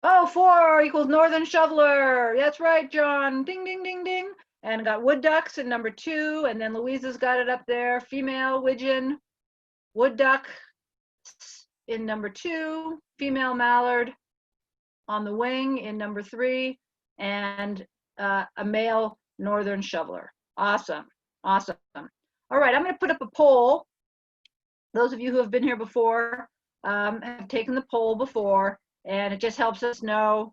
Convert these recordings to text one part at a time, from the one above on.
Oh, 4 equals northern shoveler. That's right, John. Ding, ding, ding, ding. And got wood ducks in number 2. And then Louisa's got it up there. Female widgeon, wood duck in number 2. Female mallard on the wing in number 3. And a male northern shoveler. Awesome. Awesome. All right, I'm going to put up a poll. Those of you who have been here before have taken the poll before, and it just helps us know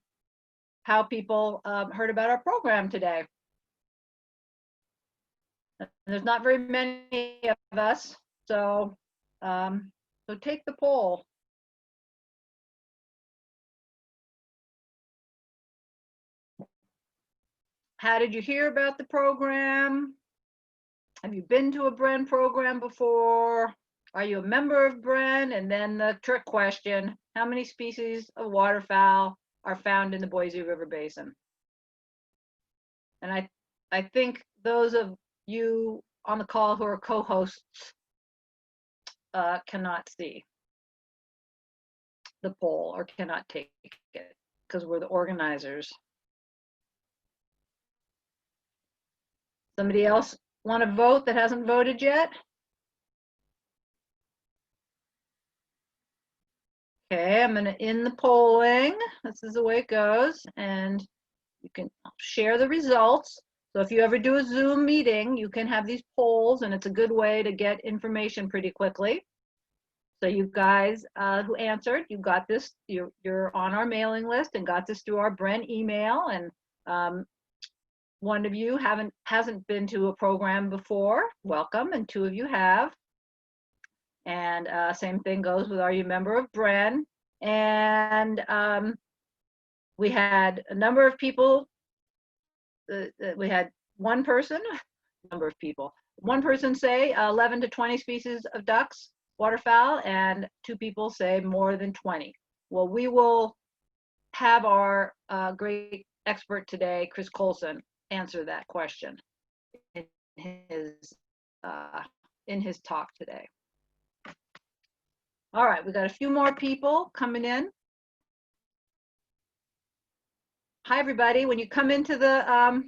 how people heard about our program today. And there's not very many of us, so take the poll. How did you hear about the program? Have you been to a Bren program before? Are you a member of Bren? And then the trick question, how many species of waterfowl are found in the Boise River Basin? And I think those of you on the call who are co-hosts cannot see the poll or cannot take it because we're the organizers. Somebody else want to vote that hasn't voted yet? Okay, I'm going to end the polling. This is the way it goes, and you can share the results. So if you ever do a Zoom meeting, you can have these polls, and it's a good way to get information pretty quickly. So you guys who answered, you got this, you're on our mailing list and got this through our Bren email, and one of you hasn't been to a program before, welcome, and 2 of you have. And same thing goes with, are you a member of Bren? And we had a number of people, we had one person say 11 to 20 species of ducks, waterfowl, and 2 people say more than 20. Well, we will have our great expert today, Chris Colson, answer that question in his talk today. All right, we got a few more people coming in. Hi, everybody. When you come into the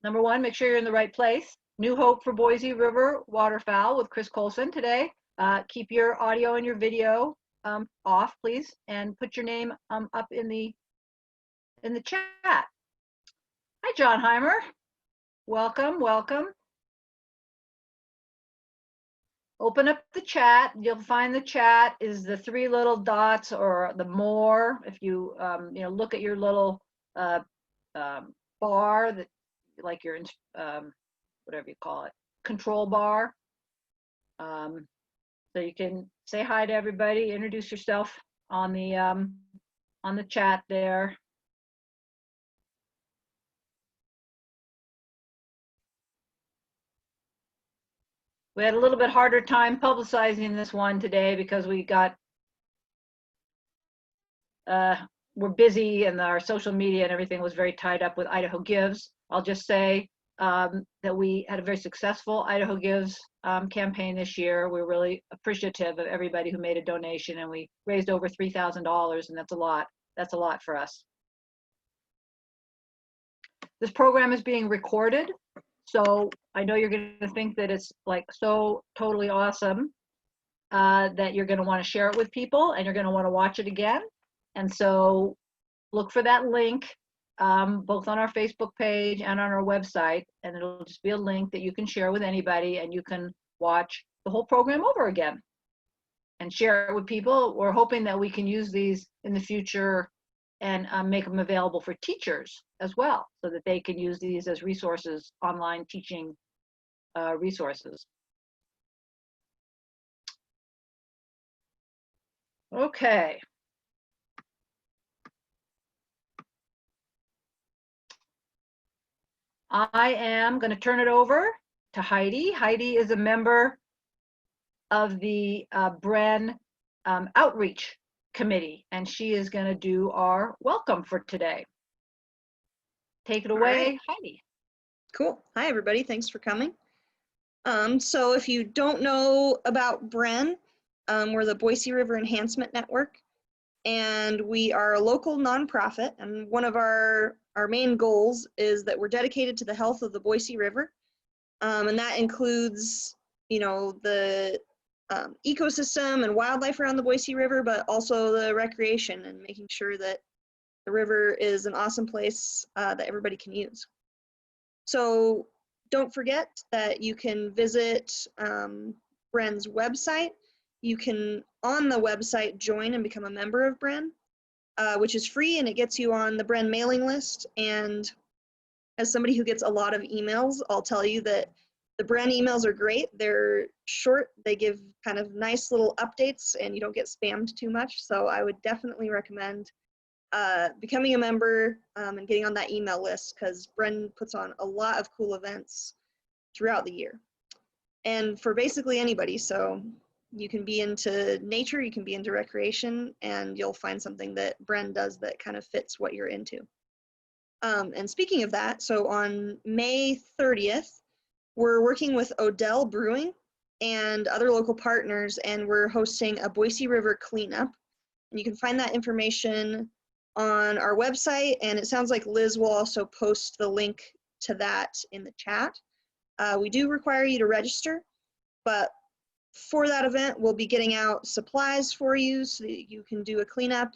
number 1, make sure you're in the right place. New Hope for Boise River Waterfowl with Chris Colson today. Keep your audio and your video off, please, and put your name up in the chat. Hi, John Heimer. Welcome, welcome. Open up the chat. You'll find the chat is the 3 little dots or the more. If you look at your little bar that, like your whatever you call it, control bar. So you can say hi to everybody, introduce yourself on the chat there. We had a little bit harder time publicizing this one today because we got, we're busy and our social media and everything was very tied up with Idaho Gives. I'll just say that we had a very successful Idaho Gives campaign this year. We're really appreciative of everybody who made a donation, and we raised over $3,000, and that's a lot. That's a lot for us. This program is being recorded. So I know you're going to think that it's like so totally awesome that you're going to want to share it with people and you're going to want to watch it again. And so look for that link both on our Facebook page and on our website, and it'll just be a link that you can share with anybody, and you can watch the whole program over again and share it with people. We're hoping that we can use these in the future and make them available for teachers as well, so that they can use these as resources, online teaching resources. Okay. I am going to turn it over to Heidi. Heidi is a member of the Bren Outreach Committee, and she is going to do our welcome for today. Take it away, right. Heidi. Cool. Hi, everybody. Thanks for coming. So if you don't know about Bren, We're the Boise River Enhancement Network, and we are a local nonprofit. And one of our main goals is that we're dedicated to the health of the Boise River, and that includes, you know, the ecosystem and wildlife around the Boise River, but also the recreation and making sure that the river is an awesome place that everybody can use. So don't forget that you can visit BREN's website. You can, on the website, join and become a member of BREN, which is free, and it gets you on the BREN mailing list. And as somebody who gets a lot of emails, I'll tell you that the BREN emails are great. They're short, they give kind of nice little updates, and you don't get spammed too much. So I would definitely recommend becoming a member and getting on that email list, because BREN puts on a lot of cool events throughout the year. And for basically anybody, so you can be into nature, you can be into recreation, and you'll find something that BREN does that kind of fits what you're into. And speaking of that, so on May 30th, we're working with Odell Brewing and other local partners, and we're hosting a Boise River cleanup. And you can find that information on our website, and it sounds like Liz will also post the link to that in the chat. We do require you to register, but for that event, we'll be getting out supplies for you so that you can do a cleanup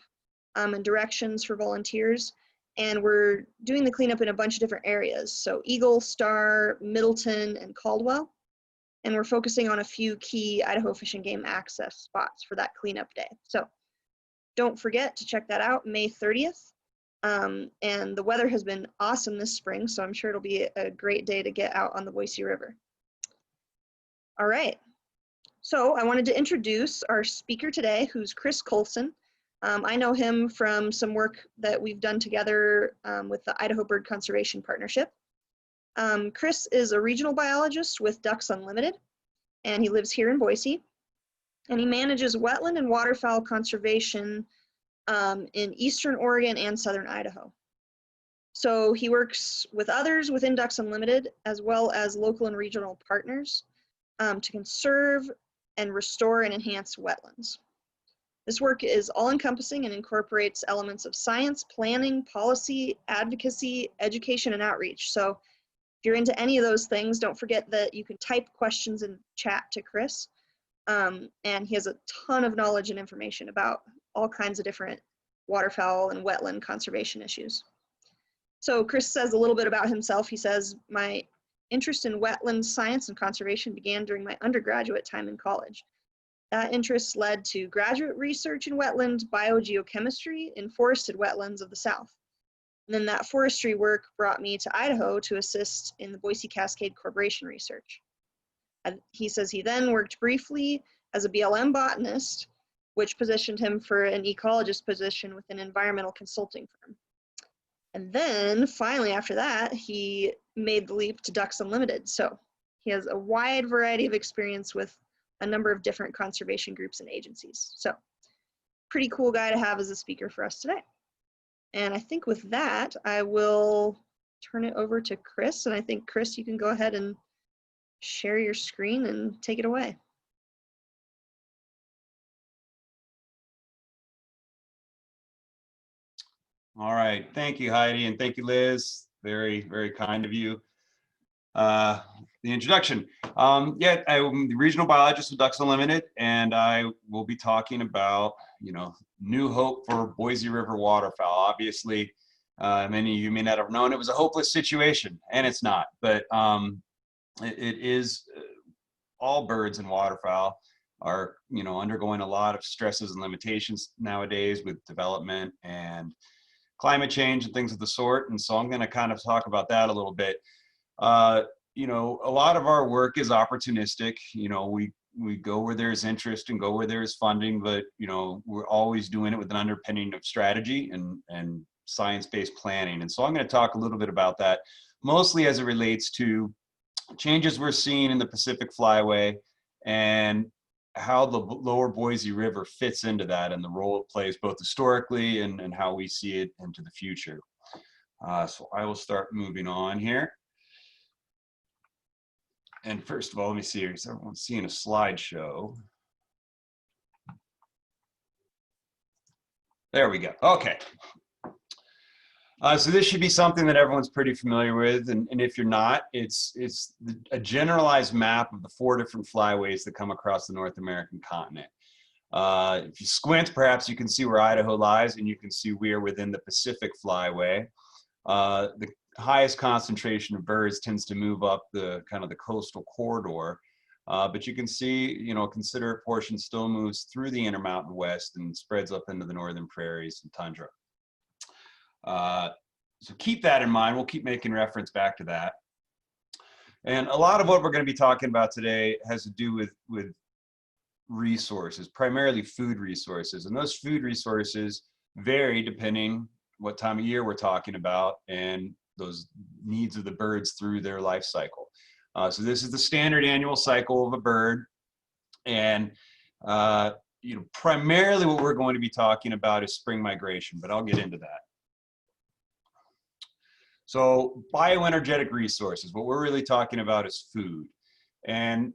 and directions for volunteers. And we're doing the cleanup in a bunch of different areas. So Eagle, Star, Middleton, and Caldwell. And we're focusing on a few key Idaho Fish and Game access spots for that cleanup day. So don't forget to check that out, May 30th. And the weather has been awesome this spring, so I'm sure it'll be a great day to get out on the Boise River. All right. So I wanted to introduce our speaker today, who's Chris Colson. I know him from some work that we've done together with the Idaho Bird Conservation Partnership. Chris is a regional biologist with Ducks Unlimited, and he lives here in Boise. And he manages wetland and waterfowl conservation in Eastern Oregon and Southern Idaho. So he works with others within Ducks Unlimited, as well as local and regional partners to conserve and restore and enhance wetlands. This work is all-encompassing and incorporates elements of science, planning, policy, advocacy, education, and outreach. So if you're into any of those things, don't forget that you can type questions in chat to Chris. And he has a ton of knowledge and information about all kinds of different waterfowl and wetland conservation issues. So Chris says a little bit about himself. He says, my interest in wetland science and conservation began during my undergraduate time in college. That interest led to graduate research in wetland biogeochemistry in forested wetlands of the South. And then that forestry work brought me to Idaho to assist in the Boise Cascade Corporation research. And he says he then worked briefly as a BLM botanist, which positioned him for an ecologist position with an environmental consulting firm. And then finally after that, he made the leap to Ducks Unlimited. So he has a wide variety of experience with a number of different conservation groups and agencies. So pretty cool guy to have as a speaker for us today. And I think with that, I will turn it over to Chris. And I think, Chris, you can go ahead and share your screen and take it away. All right, thank you, Heidi, and thank you, Liz. Very, very kind of you. The introduction. I'm the regional biologist with Ducks Unlimited, and I will be talking about, new hope for Boise River waterfowl. Obviously, many of you may not have known it was a hopeless situation, and it's not, but it is. All birds and waterfowl are, undergoing a lot of stresses and limitations nowadays with development and climate change and things of the sort. And so I'm going to kind of talk about that a little bit. A lot of our work is opportunistic. We go where there's interest and go where there's funding, but we're always doing it with an underpinning of strategy and science-based planning. And so I'm going to talk a little bit about that, mostly as it relates to changes we're seeing in the Pacific Flyway and how the lower Boise River fits into that and the role it plays both historically and how we see it into the future. So I will start moving on here. And first of all, let me see, is everyone seeing a slideshow? There we go. Okay. So this should be something that everyone's pretty familiar with, and if you're not, it's a generalized map of the 4 different flyways that come across the North American continent. If you squint, perhaps you can see where Idaho lies, and you can see we are within the Pacific Flyway. The highest concentration of birds tends to move up the kind of the coastal corridor, but you can see, you know, a considerate portion still moves through the Intermountain West and spreads up into the northern prairies and tundra. So keep that in mind. We'll keep making reference back to that. And a lot of what we're going to be talking about today has to do with resources, primarily food resources. And those food resources vary depending what time of year we're talking about and those needs of the birds through their life cycle. So this is the standard annual cycle of a bird. And you know, primarily what we're going to be talking about is spring migration, but I'll get into that. So bioenergetic resources, what we're really talking about is food. And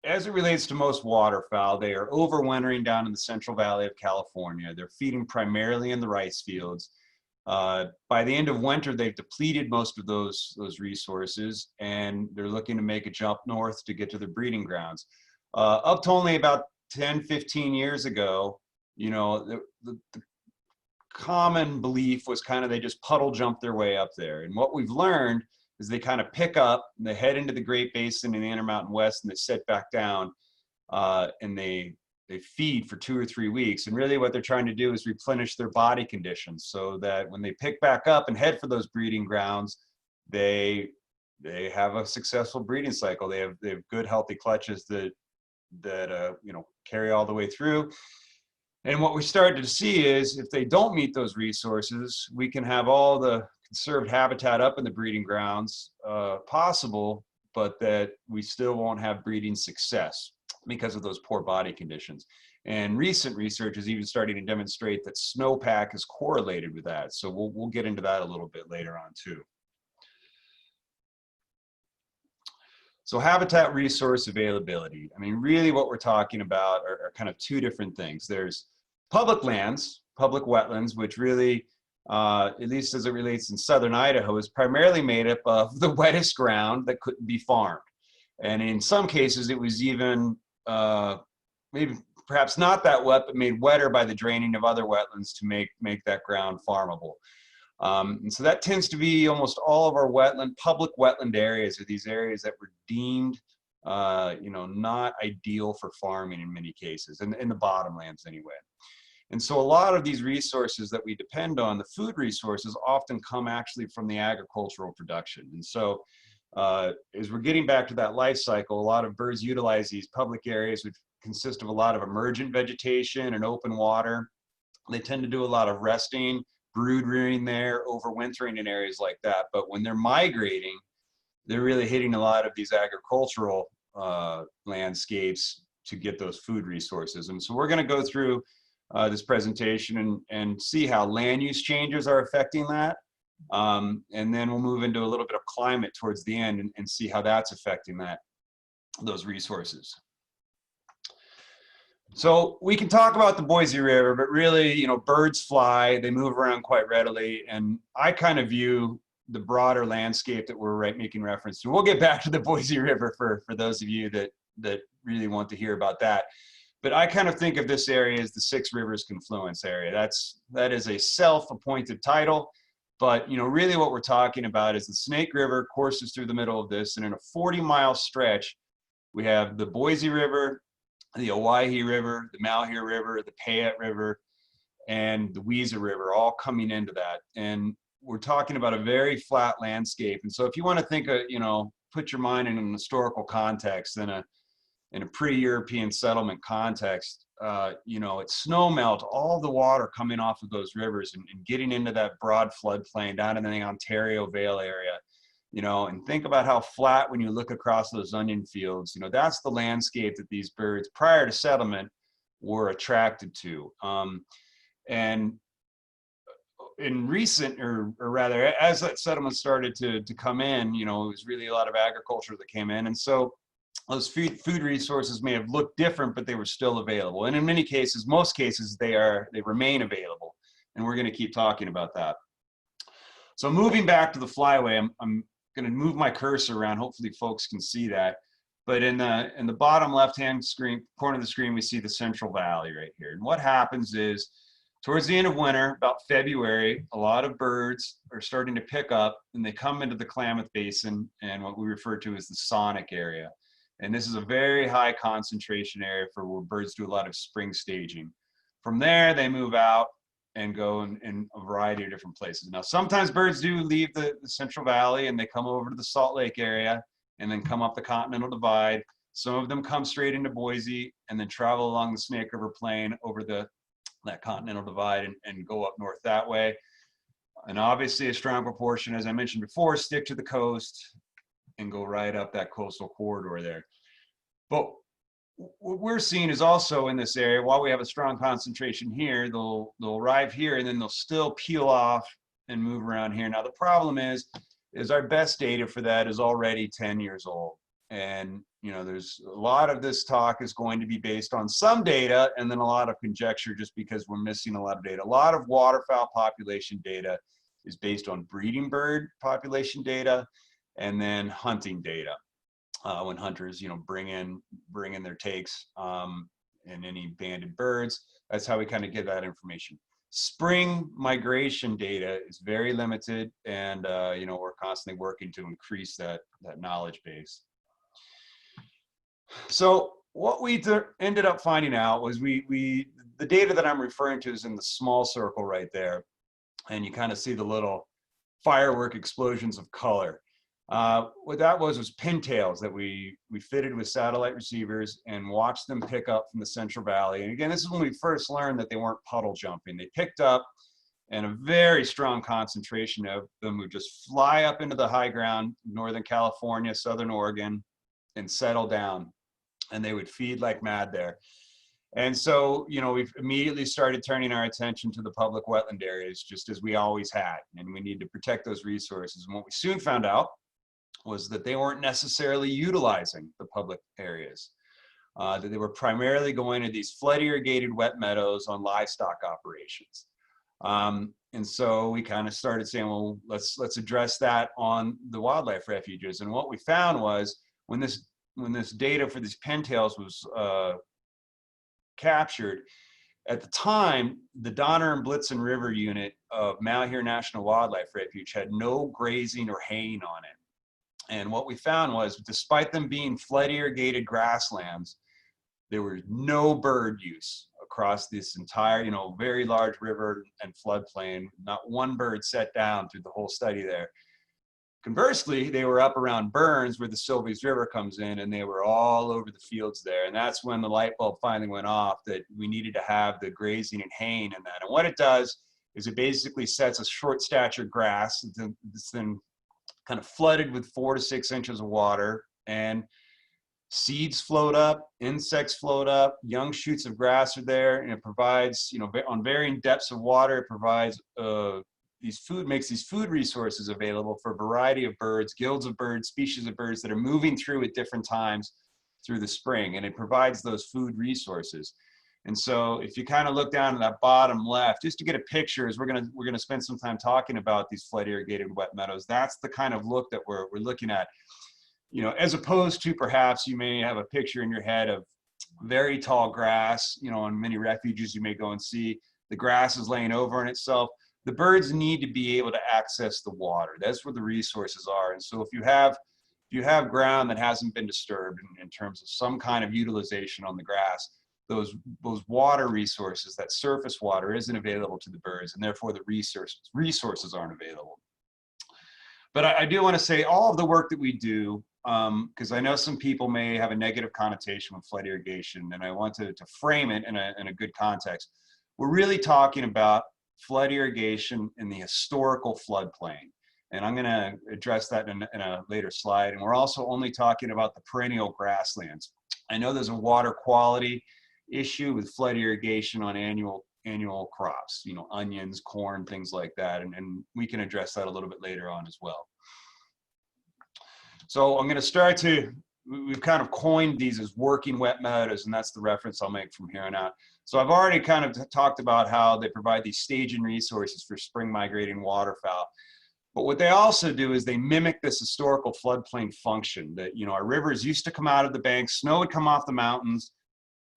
as it relates to most waterfowl, they are overwintering down in the Central Valley of California. They're feeding primarily in the rice fields. By the end of winter, they've depleted most of those resources, and they're looking to make a jump north to get to their breeding grounds. Up to only about 10, 15 years ago, you know, the common belief was kind of they just puddle jump their way up there. And what we've learned is they kind of pick up and they head into the Great Basin in the Intermountain West and they sit back down and they feed for 2 or 3 weeks. And really what they're trying to do is replenish their body conditions so that when they pick back up and head for those breeding grounds, they have a successful breeding cycle. They have good healthy clutches that you know, carry all the way through. And what we started to see is if they don't meet those resources, we can have all the conserved habitat up in the breeding grounds possible, but that we still won't have breeding success because of those poor body conditions. And recent research is even starting to demonstrate that snowpack is correlated with that. So we'll get into that a little bit later on too. So habitat resource availability. I mean, really what we're talking about are kind of 2 different things. There's public lands, public wetlands, which really, at least as it relates in southern Idaho, is primarily made up of the wettest ground that couldn't be farmed. And in some cases, it was even maybe perhaps not that wet, but made wetter by the draining of other wetlands to make that ground farmable. And so that tends to be almost all of our public wetland areas are these areas that were deemed, you know, not ideal for farming in many cases, and in the bottomlands anyway. And so a lot of these resources that we depend on, the food resources, often come actually from the agricultural production. And so as we're getting back to that life cycle, a lot of birds utilize these public areas, which consist of a lot of emergent vegetation and open water. They tend to do a lot of resting, brood rearing there, overwintering in areas like that. But when they're migrating, they're really hitting a lot of these agricultural landscapes to get those food resources. And so we're going to go through this presentation and see how land use changes are affecting that. And then we'll move into a little bit of climate towards the end and see how that's affecting those resources. So we can talk about the Boise River, but really, you know, birds fly, they move around quite readily. And I kind of view the broader landscape that we're making reference to. We'll get back to the Boise River for those of you that really want to hear about that. But I kind of think of this area as the Six Rivers Confluence area. That is a self-appointed title, but you know, really what we're talking about is the Snake River courses through the middle of this, and in a 40-mile stretch, we have the Boise River, the Owyhee River, the Malheur River, the Payette River, and the Weiser River all coming into that. And we're talking about a very flat landscape. And so if you want to think of, you know, put your mind in an historical context, in a pre-European settlement context, you know, it's snow melt, all the water coming off of those rivers and getting into that broad floodplain down in the Ontario Vale area, you know, and think about how flat when you look across those onion fields, you know, that's the landscape that these birds prior to settlement were attracted to. And in recent, or rather, as that settlement started to come in, you know, it was really a lot of agriculture that came in. And so those food resources may have looked different, but they were still available. And in many cases, most cases, they remain available. and we're going to keep talking about that. So moving back to the flyway, I'm going to move my cursor around. Hopefully folks can see that. But in the bottom left-hand corner of the screen, we see the Central Valley right here. And what happens is, towards the end of winter, about February, a lot of birds are starting to pick up, and they come into the Klamath Basin and what we refer to as the sonic area. And this is a very high concentration area for where birds do a lot of spring staging. From there, they move out and go in a variety of different places. Now, sometimes birds do leave the Central Valley and they come over to the Salt Lake area and then come up the Continental Divide. Some of them come straight into Boise and then travel along the Snake River Plain over that Continental Divide and go up north that way. And obviously a strong proportion, as I mentioned before, stick to the coast and go right up that coastal corridor there. But what we're seeing is also in this area, while we have a strong concentration here, they'll arrive here and then they'll still peel off and move around here. Now the problem is our best data for that is already 10 years old. And you know, there's a lot of this talk is going to be based on some data and then a lot of conjecture just because we're missing a lot of data. A lot of waterfowl population data is based on breeding bird population data and then hunting data. When hunters, you know, bring in their takes and any banded birds, that's how we kind of get that information. Spring migration data is very limited, and you know, we're constantly working to increase that knowledge base. So what we ended up finding out was the data that I'm referring to is in the small circle right there, and you kind of see the little firework explosions of color. What that was pintails that we fitted with satellite receivers and watched them pick up from the Central Valley. And again, this is when we first learned that they weren't puddle jumping. They picked up, and a very strong concentration of them would just fly up into the high ground, Northern California, Southern Oregon, and settle down. And they would feed like mad there. And so, you know, we've immediately started turning our attention to the public wetland areas, just as we always had. And we need to protect those resources. And what we soon found out was that they weren't necessarily utilizing the public areas, that they were primarily going to these flood irrigated wet meadows on livestock operations. And so we kind of started saying, well, let's address that on the wildlife refuges. And what we found was when this data for these pintails was captured, at the time, the Donner and Blitzen River unit of Malheur National Wildlife Refuge had no grazing or haying on it. And what we found was, despite them being flood irrigated grasslands, there was no bird use across this entire, you know, very large river and floodplain. Not one bird set down through the whole study there. Conversely, they were up around Burns where the Sylvies River comes in, and they were all over the fields there. And that's when the light bulb finally went off that we needed to have the grazing and haying in that. And what it does is it basically sets a short stature grass that's then kind of flooded with 4 to 6 inches of water, and seeds float up, insects float up, young shoots of grass are there, and it provides, you know, on varying depths of water, it provides makes these food resources available for a variety of birds, guilds of birds, species of birds that are moving through at different times through the spring, and it provides those food resources. And so if you kind of look down to that bottom left, just to get a picture, as we're gonna spend some time talking about these flood irrigated wet meadows, that's the kind of look that we're looking at. You know, as opposed to perhaps you may have a picture in your head of very tall grass, you know, on many refuges you may go and see the grass is laying over in itself. The birds need to be able to access the water. That's where the resources are. And so if you have ground that hasn't been disturbed in terms of some kind of utilization on the grass, those water resources, that surface water isn't available to the birds, and therefore the resources aren't available. But I do want to say all of the work that we do, because I know some people may have a negative connotation with flood irrigation, and I want to frame it in a good context. We're really talking about flood irrigation in the historical floodplain. And I'm going to address that in a later slide. And we're also only talking about the perennial grasslands. I know there's a water quality issue with flood irrigation on annual crops, you know, onions, corn, things like that. And we can address that a little bit later on as well. So I'm going to start to we've kind of coined these as working wet meadows, and that's the reference I'll make from here on out. So I've already kind of talked about how they provide these staging resources for spring migrating waterfowl. But what they also do is they mimic this historical floodplain function that, you know, our rivers used to come out of the banks, snow would come off the mountains,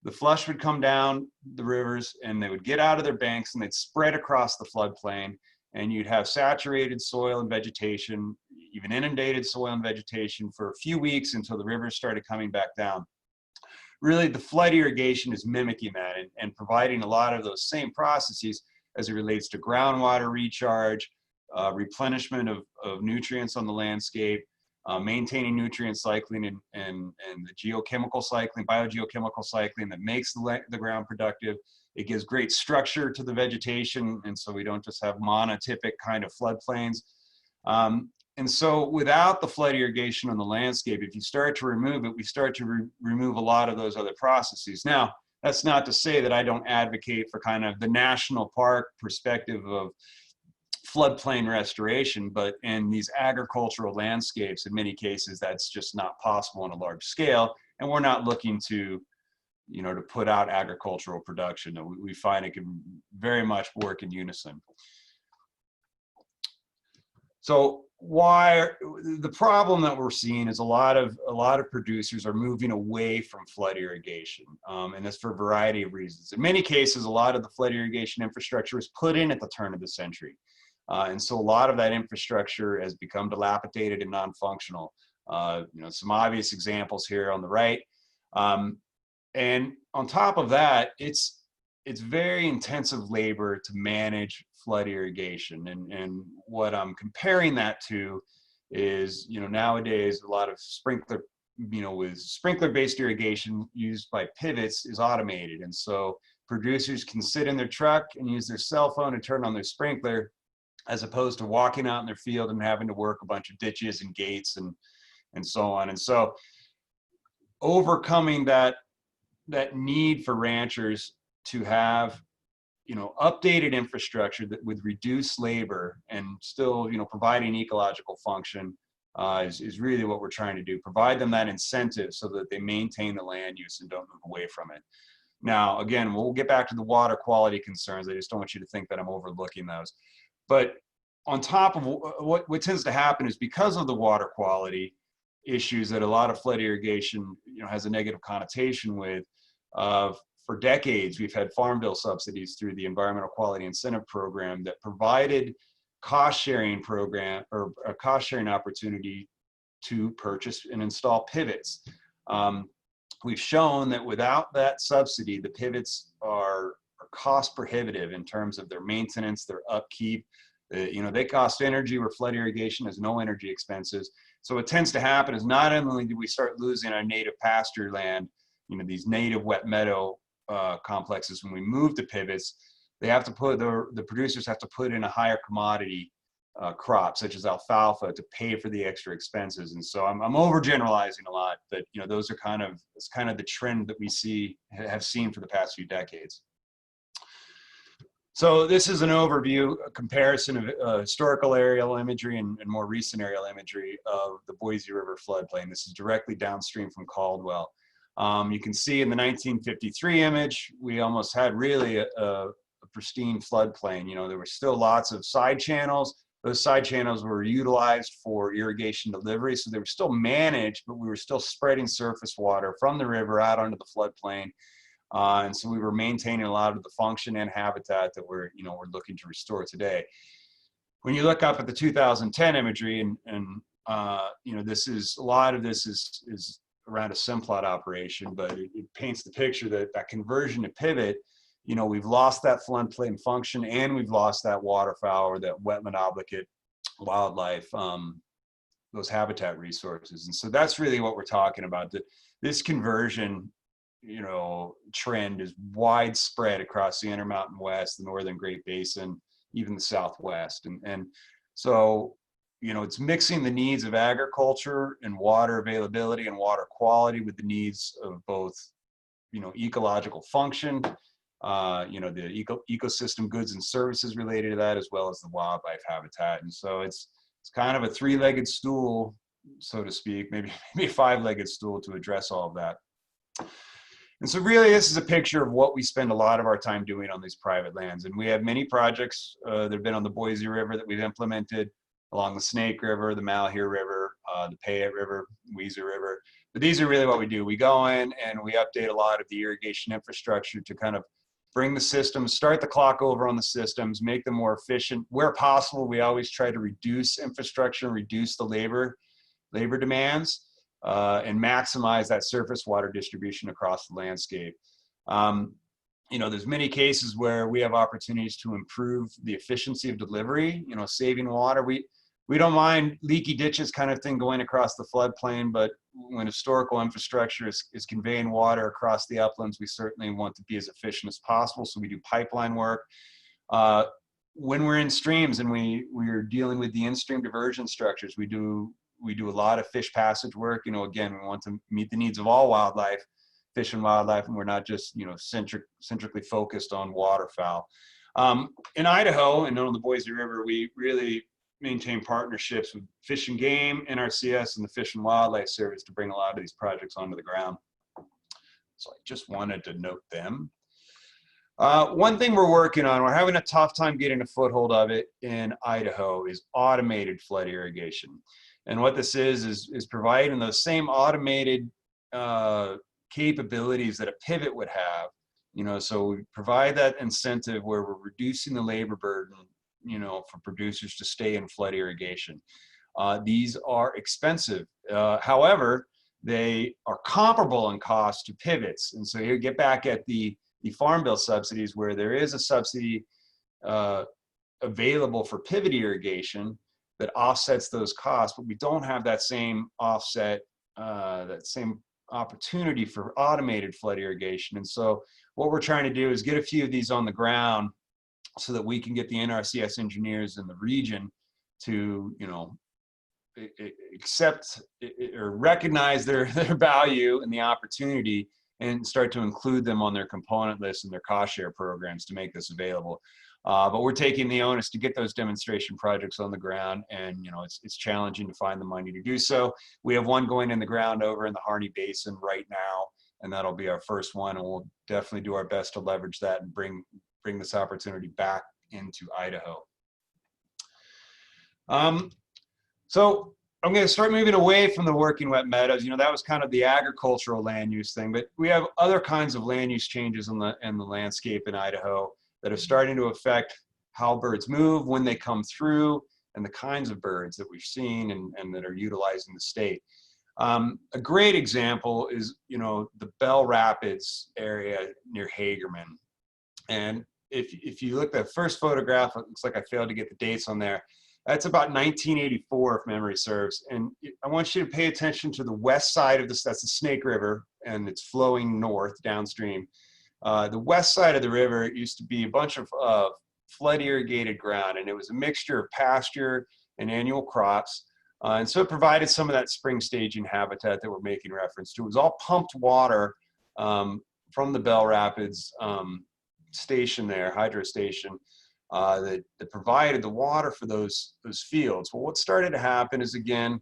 the flush would come down the rivers, and they would get out of their banks and they'd spread across the floodplain, and you'd have saturated soil and vegetation, even inundated soil and vegetation for a few weeks until the rivers started coming back down. Really, the flood irrigation is mimicking that and providing a lot of those same processes as it relates to groundwater recharge, replenishment of nutrients on the landscape, maintaining nutrient cycling and the geochemical cycling, biogeochemical cycling that makes the ground productive. It gives great structure to the vegetation, and so we don't just have monotypic kind of floodplains. And so without the flood irrigation on the landscape, if you start to remove it, we start to remove a lot of those other processes. Now, that's not to say that I don't advocate for kind of the national park perspective of floodplain restoration, but in these agricultural landscapes, in many cases, that's just not possible on a large scale. And we're not looking to, you know, to put out agricultural production. We find it can very much work in unison. So the problem that we're seeing is a lot of producers are moving away from flood irrigation, and that's for a variety of reasons. In many cases, a lot of the flood irrigation infrastructure was put in at the turn of the century. And so a lot of that infrastructure has become dilapidated and non-functional. You know, some obvious examples here on the right. And on top of that, it's very intensive labor to manage flood irrigation. And what I'm comparing that to is, you know, nowadays a lot of sprinkler, you know, with sprinkler-based irrigation used by pivots is automated. And so producers can sit in their truck and use their cell phone to turn on their sprinkler, as opposed to walking out in their field and having to work a bunch of ditches and gates and so on. And so overcoming that need for ranchers to have, you know, updated infrastructure that with reduced labor and still, you know, providing ecological function is really what we're trying to do. Provide them that incentive so that they maintain the land use and don't move away from it. Now, again, we'll get back to the water quality concerns. I just don't want you to think that I'm overlooking those. But on top of what tends to happen is because of the water quality issues that a lot of flood irrigation, you know, has a negative connotation with, for decades, we've had farm bill subsidies through the Environmental Quality Incentive Program that provided cost-sharing program or a cost-sharing opportunity to purchase and install pivots. We've shown that without that subsidy, the pivots are cost prohibitive in terms of their maintenance, their upkeep. You know, they cost energy where flood irrigation has no energy expenses. So what tends to happen is not only do we start losing our native pasture land, you know, these native wet meadow complexes, when we move to pivots, they have to put, the producers have to put in a higher commodity crop, such as alfalfa, to pay for the extra expenses. And so I'm overgeneralizing a lot, but you know, those are it's kind of the trend that we have seen for the past few decades. So this is an overview, a comparison of historical aerial imagery and more recent aerial imagery of the Boise River floodplain. This is directly downstream from Caldwell. You can see in the 1953 image, we almost had really a pristine floodplain. You know, there were still lots of side channels. Those side channels were utilized for irrigation delivery, so they were still managed, but we were still spreading surface water from the river out onto the floodplain. And so we were maintaining a lot of the function and habitat that we're looking to restore today. When you look up at the 2010 imagery, and you know, a lot of this is around a simplot operation, but it paints the picture that conversion to pivot, you know, we've lost that floodplain function and we've lost that waterfowl or that wetland obligate wildlife, those habitat resources. And so that's really what we're talking about. This conversion, you know, trend is widespread across the Intermountain West, the Northern Great Basin, even the Southwest. And so, you know, it's mixing the needs of agriculture and water availability and water quality with the needs of both, you know, ecological function, you know, the ecosystem goods and services related to that, as well as the wildlife habitat. And so it's kind of a three-legged stool so to speak, maybe a five-legged stool to address all of that. And so really, this is a picture of what we spend a lot of our time doing on these private lands. And we have many projects that have been on the Boise River that we've implemented, along the Snake River, the Malheur River, the Payette River, Weezer River. But these are really what we do. We go in and we update a lot of the irrigation infrastructure to kind of bring the systems, start the clock over on the systems, make them more efficient. Where possible, we always try to reduce infrastructure, reduce the labor demands, and maximize that surface water distribution across the landscape. You know, there's many cases where we have opportunities to improve the efficiency of delivery, you know, saving water. We don't mind leaky ditches kind of thing going across the floodplain, but when historical infrastructure is conveying water across the uplands, we certainly want to be as efficient as possible. So we do pipeline work. When we're in streams and we're dealing with the in-stream diversion structures, we do a lot of fish passage work. You know, again, we want to meet the needs of all wildlife, fish and wildlife, and we're not just, you know, centrically focused on waterfowl. In Idaho and on the Boise River, we really maintain partnerships with Fish and Game, NRCS, and the Fish and Wildlife Service to bring a lot of these projects onto the ground. So I just wanted to note them. One thing we're working on, we're having a tough time getting a foothold of it in Idaho, is automated flood irrigation. And what this is providing those same automated capabilities that a pivot would have, you know, so we provide that incentive where we're reducing the labor burden, you know, for producers to stay in flood irrigation. These are expensive. However, they are comparable in cost to pivots. And so you get back at the farm bill subsidies, where there is a subsidy available for pivot irrigation that offsets those costs, but we don't have that same offset, that same opportunity for automated flood irrigation. And so what we're trying to do is get a few of these on the ground so that we can get the NRCS engineers in the region to, you know, accept or recognize their value and the opportunity, and start to include them on their component list and their cost share programs to make this available. But we're taking the onus to get those demonstration projects on the ground, and you know, it's challenging to find the money to do so. We have one going in the ground over in the Harney Basin right now, and that'll be our first one, and we'll definitely do our best to leverage that and bring this opportunity back into Idaho. So I'm going to start moving away from the working wet meadows. You know, that was kind of the agricultural land use thing, but we have other kinds of land use changes in the landscape in Idaho that are starting to affect how birds move, when they come through, and the kinds of birds that we've seen and that are utilizing the state. A great example is, you know, the Bell Rapids area near Hagerman. And if you look at the first photograph, it looks like I failed to get the dates on there. That's about 1984, if memory serves. And I want you to pay attention to the west side of this. That's the Snake River, and it's flowing north downstream. The west side of the river used to be a bunch of flood irrigated ground, and it was a mixture of pasture and annual crops. And so it provided some of that spring staging habitat that we're making reference to. It was all pumped water from the Bell Rapids station there, hydro station, that provided the water for those fields. Well, what started to happen is, again,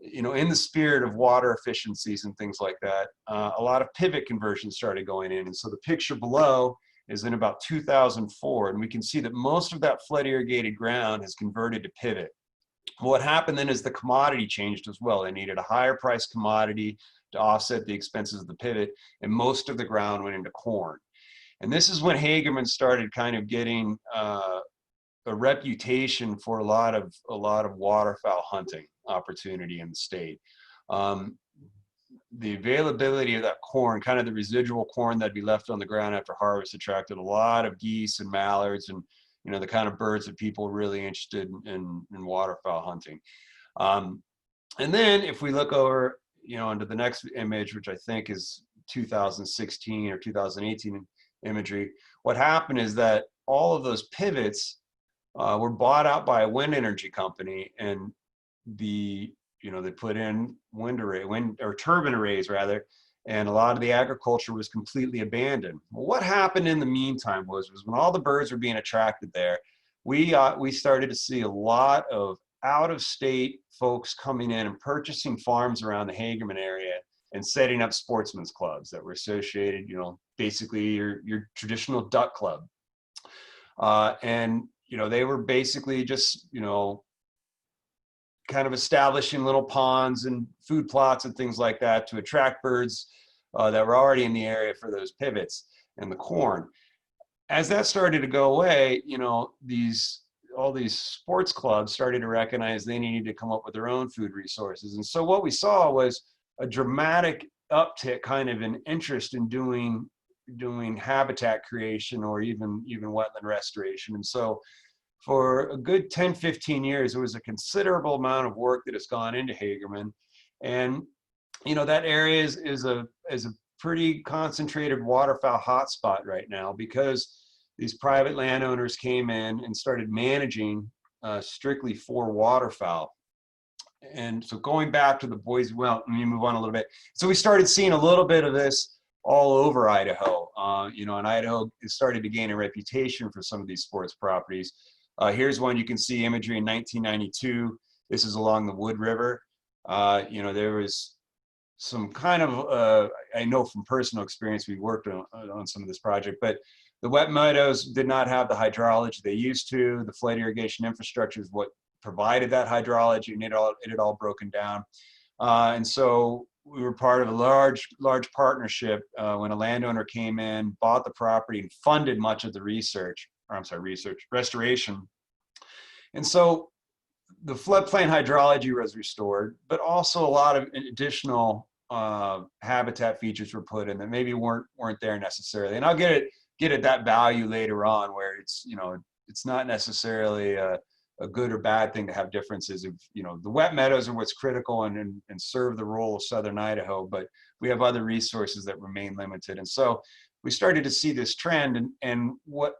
you know, in the spirit of water efficiencies and things like that, a lot of pivot conversions started going in. And so the picture below is in about 2004, and we can see that most of that flood irrigated ground has converted to pivot. What happened then is the commodity changed as well. They needed a higher price commodity to offset the expenses of the pivot, and most of the ground went into corn. And this is when Hagerman started kind of getting a reputation for a lot of waterfowl hunting opportunity in the state. The availability of that corn, kind of the residual corn that'd be left on the ground after harvest, attracted a lot of geese and mallards, and you know, the kind of birds that people are really interested in waterfowl hunting. And then if we look over, you know, into the next image, which I think is 2016 or 2018 imagery, what happened is that all of those pivots were bought out by a wind energy company, and they put in turbine arrays rather, and a lot of the agriculture was completely abandoned. Well, what happened in the meantime was when all the birds were being attracted there, we started to see a lot of out-of-state folks coming in and purchasing farms around the Hagerman area and setting up sportsmen's clubs that were associated, you know, basically your traditional duck club. And, you know, they were basically just, you know, kind of establishing little ponds and food plots and things like that to attract birds that were already in the area for those pivots and the corn. As that started to go away, you know, all these sports clubs started to recognize they needed to come up with their own food resources. And so what we saw was a dramatic uptick kind of in interest in doing habitat creation or even wetland restoration. And so for a good 10, 15 years, there was a considerable amount of work that has gone into Hagerman. And, you know, that area is a pretty concentrated waterfowl hotspot right now because these private landowners came in and started managing strictly for waterfowl. And so going back to the Boise, well, let me move on a little bit. So we started seeing a little bit of this all over Idaho. You know, and Idaho is starting to gain a reputation for some of these sports properties. Here's one you can see imagery in 1992. This is along the Wood River. You know, there was some kind of, I know from personal experience, we worked on some of this project, but the wet meadows did not have the hydrology they used to. The flood irrigation infrastructure is what provided that hydrology, and it had all broken down. And so we were part of a large partnership when a landowner came in, bought the property, and funded much of the restoration. And so the floodplain hydrology was restored, but also a lot of additional habitat features were put in that maybe weren't there necessarily. And I'll get at that value later on, where it's, you know, it's not necessarily a good or bad thing to have differences. Of, you know, the wet meadows are what's critical and serve the role of southern Idaho, but we have other resources that remain limited. And so we started to see this trend, and what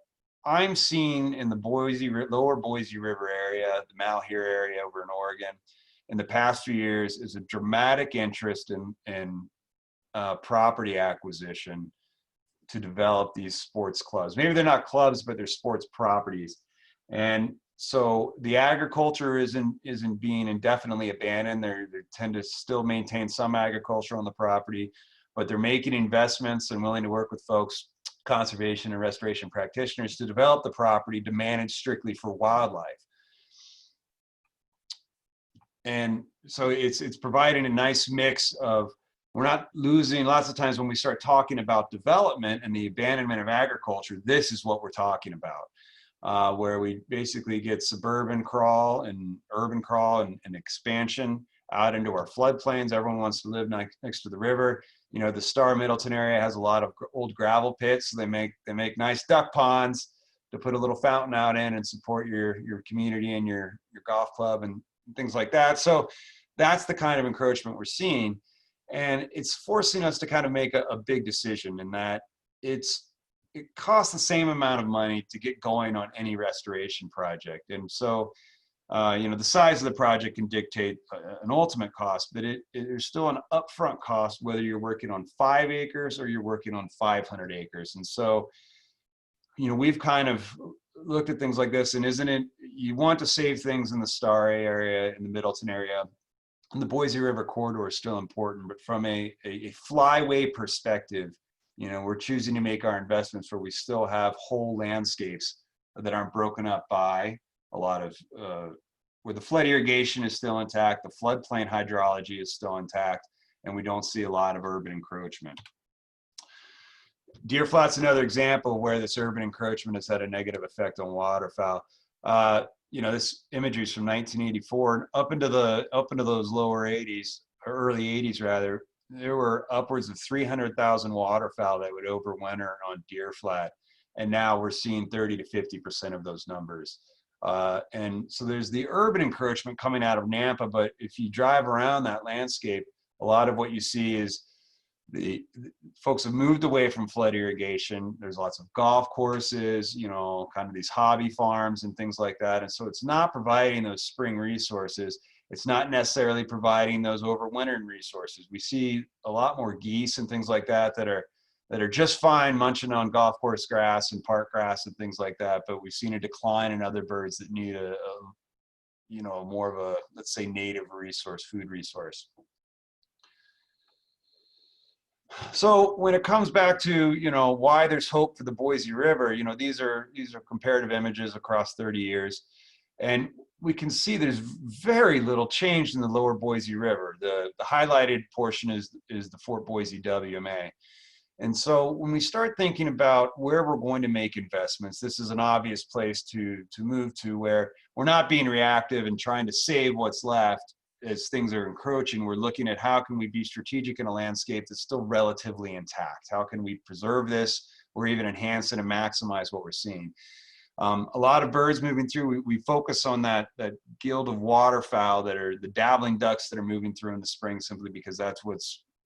I'm seeing in the lower Boise River area, the Malheur area over in Oregon, in the past few years is a dramatic interest in property acquisition to develop these sports clubs. Maybe they're not clubs, but they're sports properties. And so the agriculture isn't being indefinitely abandoned. They tend to still maintain some agriculture on the property, but they're making investments and willing to work with folks, conservation and restoration practitioners, to develop the property to manage strictly for wildlife. And so it's providing a nice mix of, we're not losing, lots of times when we start talking about development and the abandonment of agriculture, this is what we're talking about, where we basically get suburban crawl and urban crawl and expansion out into our floodplains. Everyone wants to live next to the river. You know, the Star Middleton area has a lot of old gravel pits. So they make nice duck ponds to put a little fountain out in and support your community and your golf club and things like that. So that's the kind of encroachment we're seeing. And it's forcing us to kind of make a big decision, in that it costs the same amount of money to get going on any restoration project. And so, you know, the size of the project can dictate an ultimate cost, but there's still an upfront cost, whether you're working on 5 acres or you're working on 500 acres. And so, you know, we've kind of looked at things like this, and isn't it, you want to save things in the Star area, in the Middleton area, and the Boise River corridor is still important, but from a flyway perspective, you know, we're choosing to make our investments where we still have whole landscapes that aren't broken up by a lot of, where the flood irrigation is still intact, the floodplain hydrology is still intact, and we don't see a lot of urban encroachment. Deer Flat's another example where this urban encroachment has had a negative effect on waterfowl. You know, this imagery is from 1984, and up into those lower 80s, or early 80s rather, there were upwards of 300,000 waterfowl that would overwinter on Deer Flat, and now we're seeing 30 to 50% of those numbers. And so there's the urban encroachment coming out of Nampa, but if you drive around that landscape, a lot of what you see is the folks have moved away from flood irrigation. There's lots of golf courses, you know, kind of these hobby farms and things like that. And so it's not providing those spring resources. It's not necessarily providing those overwintering resources. We see a lot more geese and things like that that are just fine munching on golf course grass and park grass and things like that. But we've seen a decline in other birds that need a you know, more of a, let's say, native resource, food resource. So when it comes back to, you know, why there's hope for the Boise River, you know, these are comparative images across 30 years. And we can see there's very little change in the lower Boise River. The highlighted portion is the Fort Boise WMA. And so when we start thinking about where we're going to make investments, this is an obvious place to move to, where we're not being reactive and trying to save what's left as things are encroaching. We're looking at how can we be strategic in a landscape that's still relatively intact? How can we preserve this or even enhance it and maximize what we're seeing? A lot of birds moving through, we focus on that guild of waterfowl that are the dabbling ducks that are moving through in the spring, simply because that's what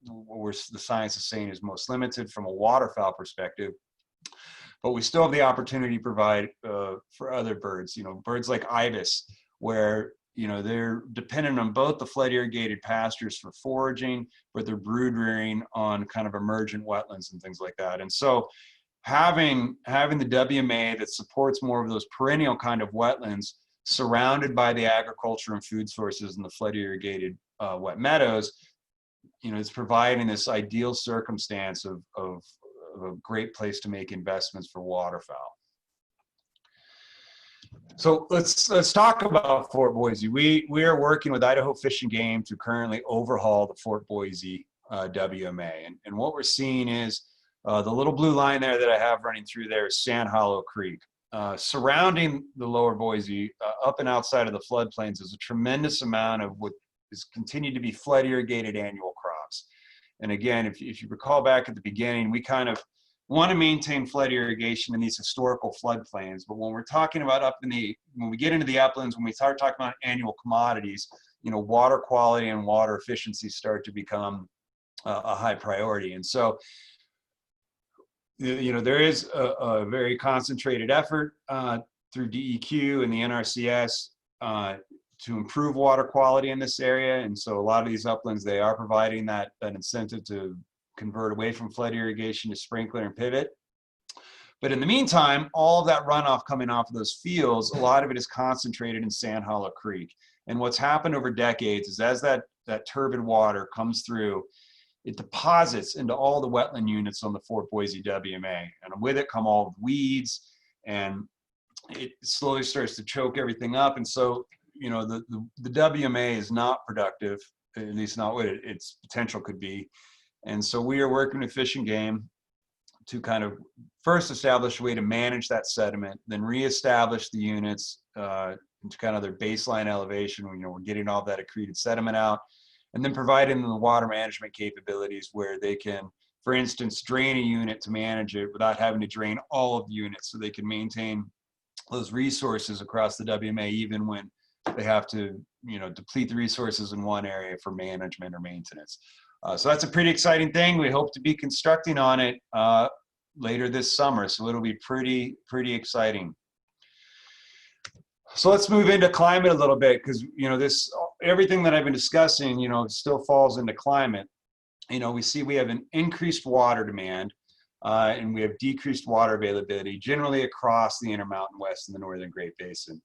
the science is saying is most limited from a waterfowl perspective. But we still have the opportunity to provide for other birds, you know, birds like ibis, where, you know, they're dependent on both the flood irrigated pastures for foraging, but they're brood rearing on kind of emergent wetlands and things like that. And so having the WMA that supports more of those perennial kind of wetlands surrounded by the agriculture and food sources and the flood irrigated wet meadows, you know, it's providing this ideal circumstance of a great place to make investments for waterfowl. So let's talk about Fort Boise. We are working with Idaho Fish and Game to currently overhaul the Fort Boise WMA. And what we're seeing is the little blue line there that I have running through there is Sand Hollow Creek. Surrounding the lower Boise, up and outside of the floodplains, is a tremendous amount of what is continued to be flood irrigated annual crops. And again, if you recall back at the beginning, we kind of want to maintain flood irrigation in these historical floodplains. But when we're talking about when we get into the uplands, when we start talking about annual commodities, you know, water quality and water efficiency start to become a high priority. And so, you know, there is a very concentrated effort through DEQ and the NRCS to improve water quality in this area. And so a lot of these uplands, they are providing that incentive to convert away from flood irrigation to sprinkler and pivot. But in the meantime, all of that runoff coming off of those fields, a lot of it is concentrated in Sand Hollow Creek. And what's happened over decades is as that turbid water comes through, it deposits into all the wetland units on the Fort Boise WMA. And with it come all the weeds, and it slowly starts to choke everything up. And so, you know, the WMA is not productive, at least not what its potential could be. And so we are working with Fish and Game to kind of first establish a way to manage that sediment, then reestablish the units into kind of their baseline elevation. You know, we're getting all that accreted sediment out, and then providing them the water management capabilities where they can, for instance, drain a unit to manage it without having to drain all of the units, so they can maintain those resources across the WMA even when they have to, you know, deplete the resources in one area for management or maintenance. So that's a pretty exciting thing. We hope to be constructing on it later this summer, so it'll be pretty exciting. So let's move into climate a little bit, because, you know, everything that I've been discussing, you know, still falls into climate. You know, we have an increased water demand, and we have decreased water availability generally across the Intermountain West and the Northern Great Basin.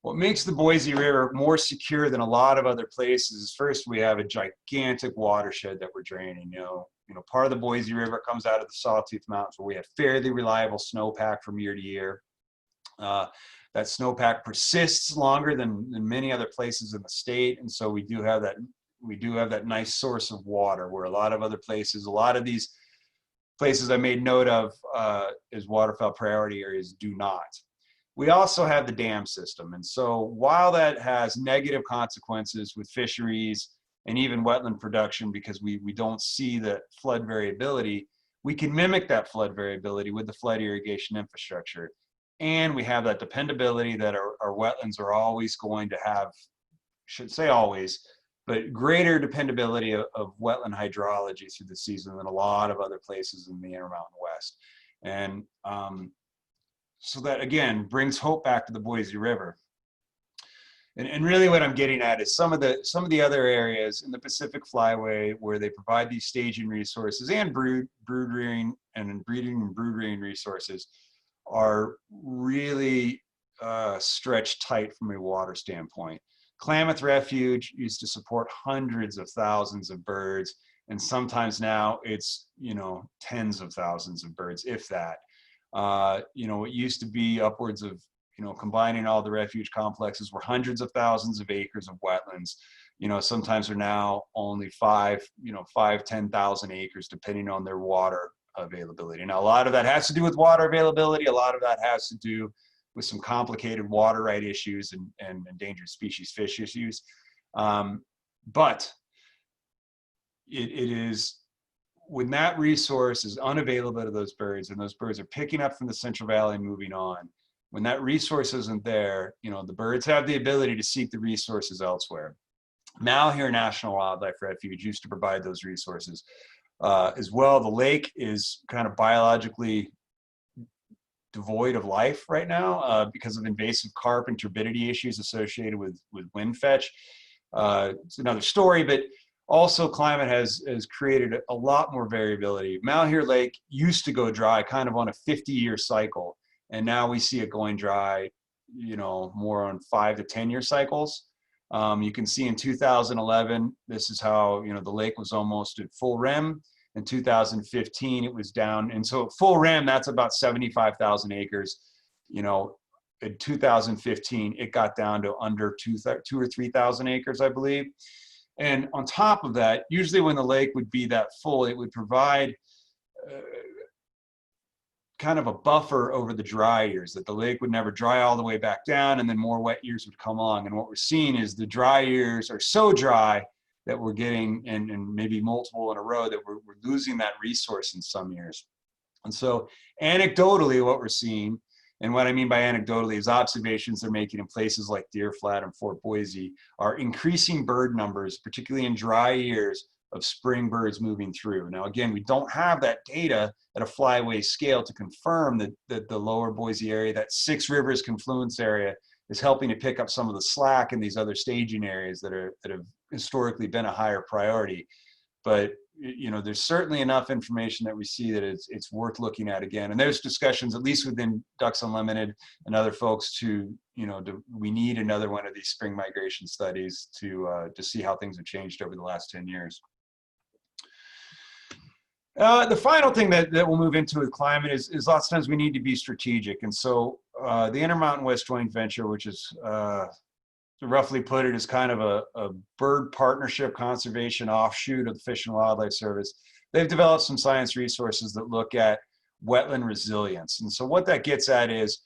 What makes the Boise River more secure than a lot of other places is, first, we have a gigantic watershed that we're draining. You know, part of the Boise River comes out of the Sawtooth Mountains, where we have fairly reliable snowpack from year to year. That snowpack persists longer than many other places in the state, and so we do have that nice source of water, where a lot of other places, a lot of these places I made note of as waterfowl priority areas, do not. We also have the dam system. And so while that has negative consequences with fisheries and even wetland production, because we don't see the flood variability, we can mimic that flood variability with the flood irrigation infrastructure. And we have that dependability that our wetlands are always going to have, should say always, but greater dependability of wetland hydrology through the season than a lot of other places in the Intermountain West. And so that, again, brings hope back to the Boise River. And really what I'm getting at is some of the other areas in the Pacific Flyway where they provide these staging resources and brood rearing and breeding and brood rearing resources are really stretched tight from a water standpoint. Klamath Refuge used to support hundreds of thousands of birds, and sometimes now it's, you know, tens of thousands of birds, if that. You know, it used to be upwards of, you know, combining all the refuge complexes were hundreds of thousands of acres of wetlands. You know, sometimes are now only 10,000 acres, depending on their water availability. Now, a lot of that has to do with water availability. A lot of that has to do with some complicated water right issues and endangered species fish issues. But it is, when that resource is unavailable to those birds, and those birds are picking up from the Central Valley and moving on, when that resource isn't there, you know, the birds have the ability to seek the resources elsewhere. Malheur National Wildlife Refuge used to provide those resources as well. The lake is kind of biologically devoid of life right now because of invasive carp and turbidity issues associated with wind fetch. It's another story, but also climate has created a lot more variability. Malheur Lake used to go dry kind of on a 50-year cycle, and now we see it going dry, you know, more on 5 to 10-year cycles. You can see in 2011, this is how, you know, the lake was almost at full REM. In 2015, it was down. And so at full REM, that's about 75,000 acres. You know, in 2015, it got down to under 2,000 or 3,000 acres, I believe. And on top of that, usually when the lake would be that full, it would provide kind of a buffer over the dry years, that the lake would never dry all the way back down, and then more wet years would come along. And what we're seeing is the dry years are so dry that we're getting, and maybe multiple in a row, that we're losing that resource in some years. And so anecdotally, what we're seeing, and what I mean by anecdotally is observations they're making in places like Deer Flat and Fort Boise, are increasing bird numbers, particularly in dry years, of spring birds moving through. Now, again, we don't have that data at a flyway scale to confirm that the lower Boise area, that Six Rivers confluence area, is helping to pick up some of the slack in these other staging areas that have historically been a higher priority. But, you know, there's certainly enough information that we see that it's worth looking at again. And there's discussions, at least within Ducks Unlimited and other folks, to, you know, we need another one of these spring migration studies to see how things have changed over the last 10 years. The final thing that we'll move into with climate is lots of times we need to be strategic. And so the Intermountain West joint venture, which is, to roughly put it, is kind of a bird partnership conservation offshoot of the Fish and Wildlife Service, they've developed some science resources that look at wetland resilience. And so what that gets at is,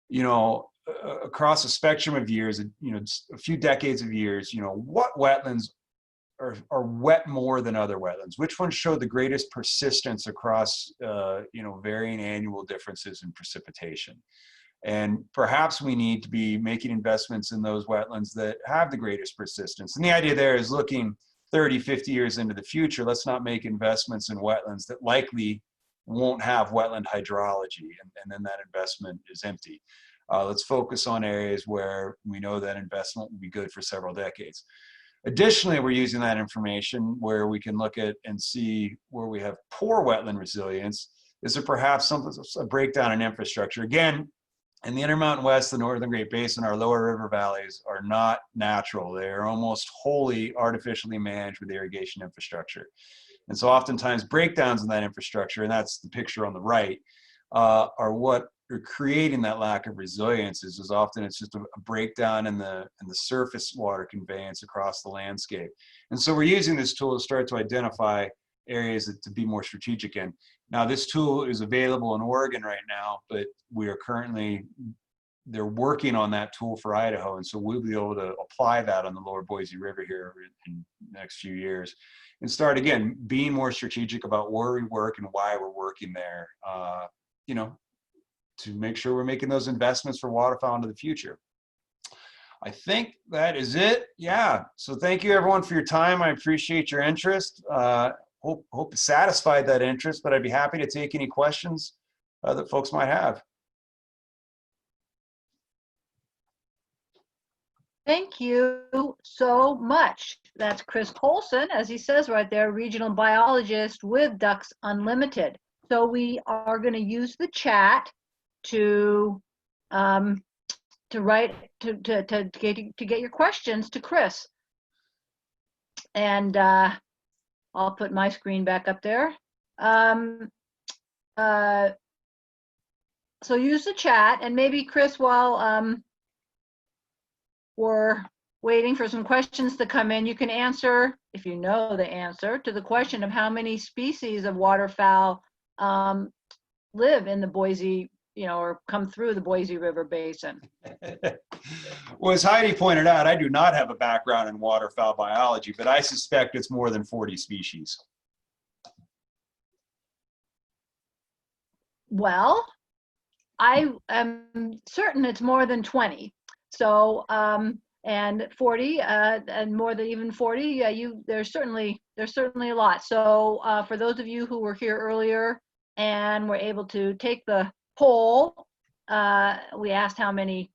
you know, across a spectrum of years, you know, a few decades of years, you know, what wetlands are wet more than other wetlands? Which ones show the greatest persistence across, you know, varying annual differences in precipitation? And perhaps we need to be making investments in those wetlands that have the greatest persistence. And the idea there is looking 30, 50 years into the future, let's not make investments in wetlands that likely won't have wetland hydrology, and then that investment is empty. Let's focus on areas where we know that investment will be good for several decades. Additionally, we're using that information where we can look at and see where we have poor wetland resilience. Is there perhaps a breakdown in infrastructure? Again, in the Intermountain West, the Northern Great Basin, our lower river valleys are not natural. They are almost wholly artificially managed with irrigation infrastructure. And so oftentimes breakdowns in that infrastructure, and that's the picture on the right, are what are creating that lack of resilience. Is often it's just a breakdown in the surface water conveyance across the landscape. And so we're using this tool to start to identify areas to be more strategic in. Now, this tool is available in Oregon right now, but we are currently, they're working on that tool for Idaho. And so we'll be able to apply that on the lower Boise River here in the next few years and start, again, being more strategic about where we work and why we're working there, you know, to make sure we're making those investments for waterfowl into the future. I think that is it. Yeah. So thank you everyone for your time. I appreciate your interest. Hope it satisfied that interest, but I'd be happy to take any questions that folks might have. Thank you so much. That's Chris Colson, as he says right there, regional biologist with Ducks Unlimited. So we are going to use the chat to write to get your questions to Chris. And I'll put my screen back up there. So use the chat, and maybe Chris, while we're waiting for some questions to come in, you can answer, if you know the answer, to the question of how many species of waterfowl live in the Boise, or come through the Boise River Basin. Well, as Heidi pointed out, I do not have a background in waterfowl biology, but I suspect it's more than 40 species. Well, I am certain it's more than 20. So, and 40, and more than even 40, yeah, there's certainly a lot. So for those of you who were here earlier and were able to take the poll, we asked how many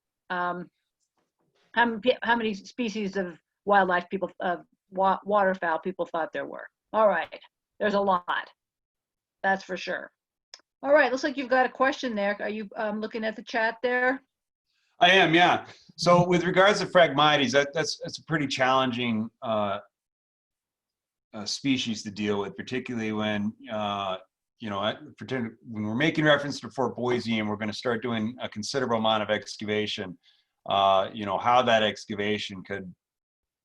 species of wildlife people, waterfowl people thought there were. All right, there's a lot, that's for sure. All right, looks like you've got a question there. Are you looking at the chat there? I am, yeah. So with regards to Phragmites, that's a pretty challenging species to deal with, particularly when when we're making reference to Fort Boise and we're going to start doing a considerable amount of excavation. How that excavation could,